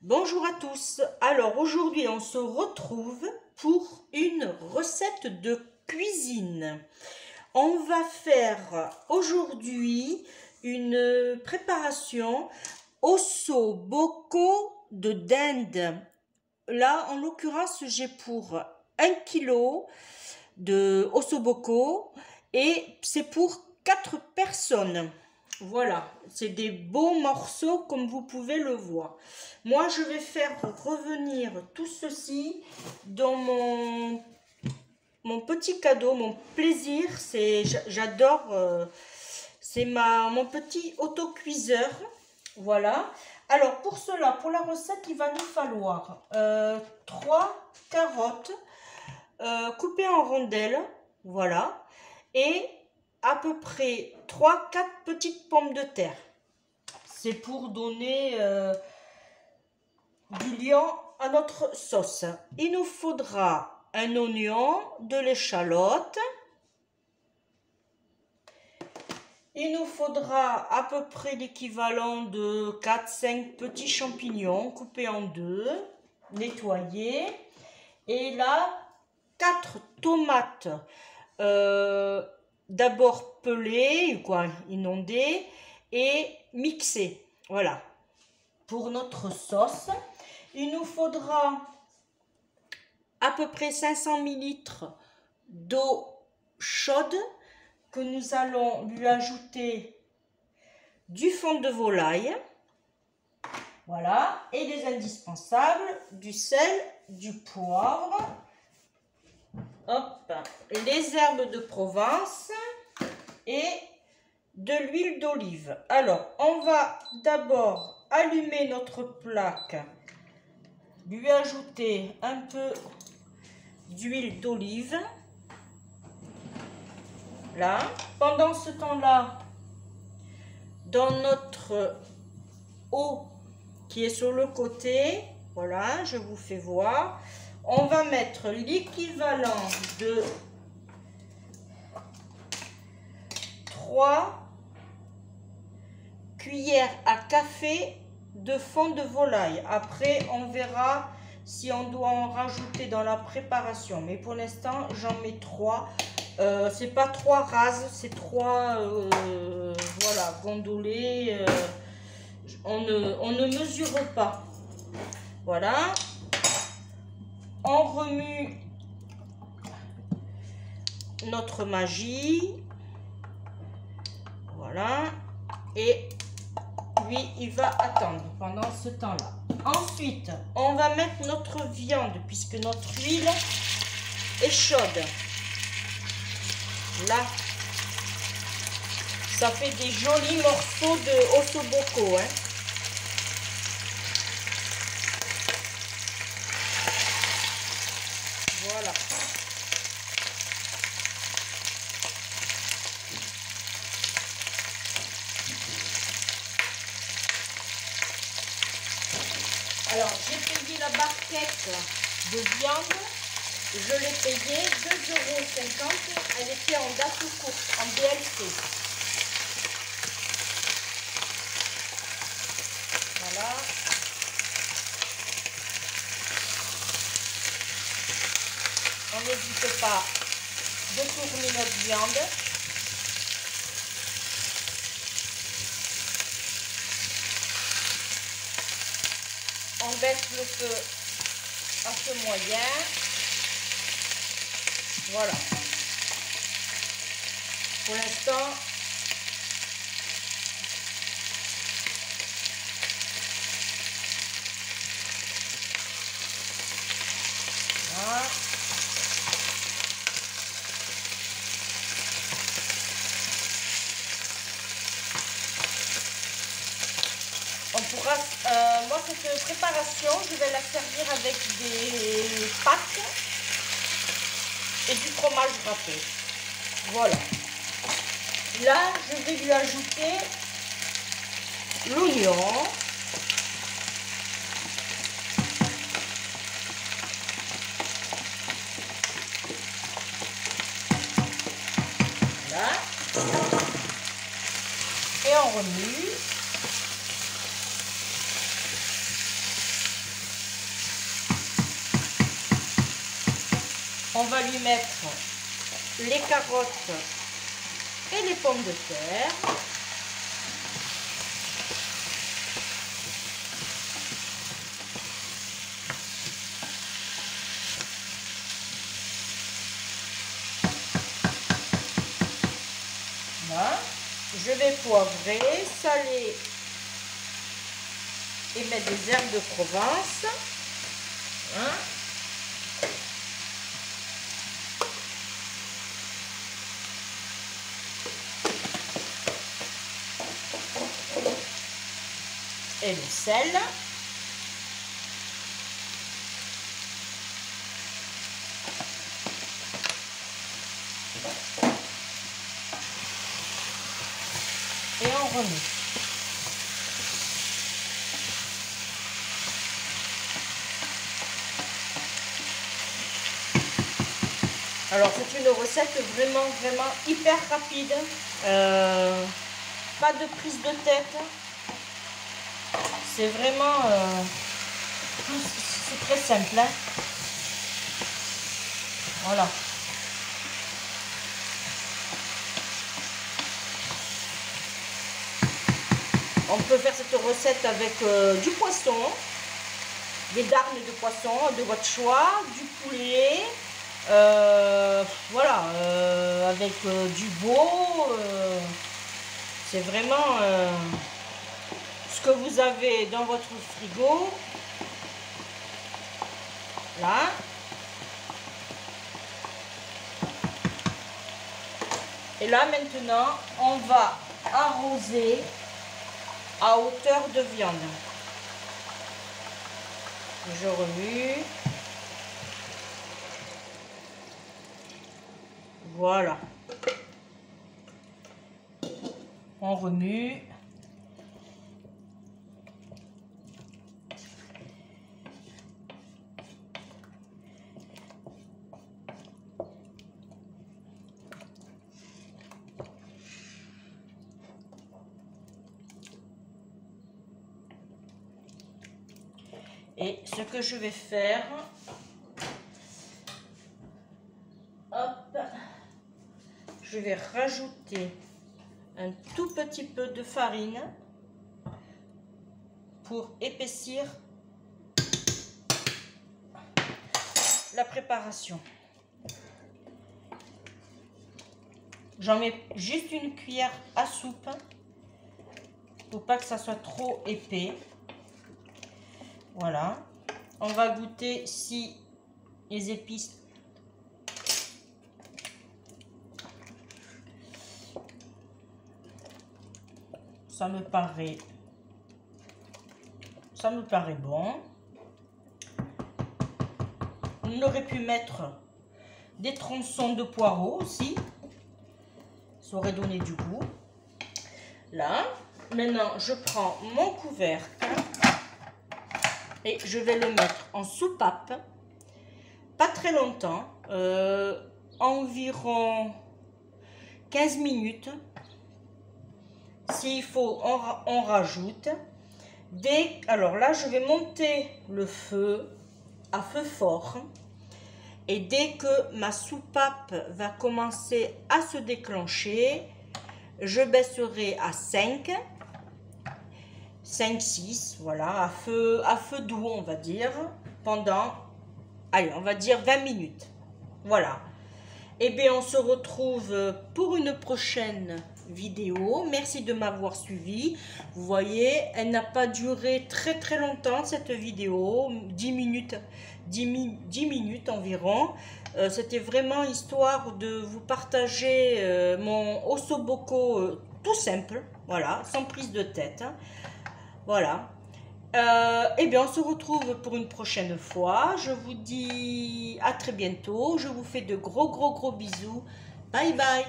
Bonjour à tous. Alors aujourd'hui on se retrouve pour une recette de cuisine. On va faire aujourd'hui une préparation osso bocco de dinde. Là en l'occurrence j'ai pour 1 kg de osso bocco et c'est pour 4 personnes. Voilà, c'est des beaux morceaux comme vous pouvez le voir. Moi, je vais faire revenir tout ceci dans mon petit cadeau, mon plaisir. J'adore, c'est mon petit autocuiseur. Voilà. Alors, pour cela, pour la recette, il va nous falloir 3 carottes coupées en rondelles. Voilà. Et à peu près 3-4 petites pommes de terre. C'est pour donner du liant à notre sauce. Il nous faudra un oignon, de l'échalote. Il nous faudra à peu près l'équivalent de 4-5 petits champignons coupés en deux, nettoyés. Et là, 4 tomates d'abord pelées, inondées et mixées. Voilà. Pour notre sauce, il nous faudra à peu près 500 ml d'eau chaude que nous allons lui ajouter du fond de volaille. Voilà. Et les indispensables, du sel, du poivre. Hop, les herbes de Provence et de l'huile d'olive. Alors, on va d'abord allumer notre plaque, lui ajouter un peu d'huile d'olive. Là, pendant ce temps-là, dans notre eau qui est sur le côté, voilà, je vous fais voir. On va mettre l'équivalent de 3 cuillères à café de fond de volaille. Après, on verra si on doit en rajouter dans la préparation. Mais pour l'instant, j'en mets 3. C'est pas 3 rases, c'est 3 voilà, gondolées. On ne mesure pas. Voilà. On remue notre magie. Voilà. Et lui, il va attendre pendant ce temps-là. Ensuite, on va mettre notre viande puisque notre huile est chaude. Là, ça fait des jolis morceaux de osso bocco, hein. Voilà. Alors, j'ai payé la barquette de viande. Je l'ai payée 2,50 €. Elle était en date courte, en DLC. Voilà. On n'hésite pas de tourner notre viande. On baisse le feu à feu moyen. Voilà. Pour l'instant, voilà. On pourra, moi cette préparation, je vais la servir avec des pâtes et du fromage râpé. Voilà. Là, je vais lui ajouter l'oignon. Voilà. Et on remue. On va lui mettre les carottes et les pommes de terre. Voilà. Je vais poivrer, saler et mettre des herbes de Provence. Hein. Et le sel. Et on remet. Alors c'est une recette vraiment hyper rapide. Pas de prise de tête. C'est vraiment c'est très simple. Hein. Voilà. On peut faire cette recette avec du poisson, des darnes de poisson de votre choix, du poulet, voilà, avec du veau. C'est vraiment ce que vous avez dans votre frigo. Là. Et là maintenant, on va arroser à hauteur de viande. Je remue. Voilà. On remue. Et ce que je vais faire, hop, je vais rajouter un tout petit peu de farine pour épaissir la préparation. J'en mets juste une cuillère à soupe pour pas que ça soit trop épais. Voilà, on va goûter si les épices ça me paraît bon. On aurait pu mettre des tronçons de poireaux aussi, ça aurait donné du goût. Là, maintenant je prends mon couvercle et je vais le mettre en soupape, pas très longtemps, environ 15 minutes. S'il faut, on rajoute. Alors là, je vais monter le feu à feu fort. Et dès que ma soupape va commencer à se déclencher, je baisserai à 5, 6, voilà, à feu doux, on va dire, pendant, allez, on va dire 20 minutes. Voilà. Et bien, on se retrouve pour une prochaine vidéo. Merci de m'avoir suivi. Vous voyez, elle n'a pas duré très longtemps, cette vidéo, 10 minutes environ. C'était vraiment histoire de vous partager mon ossobuco tout simple, voilà, sans prise de tête. Voilà. Eh bien, on se retrouve pour une prochaine fois. Je vous dis à très bientôt. Je vous fais de gros bisous. Bye bye.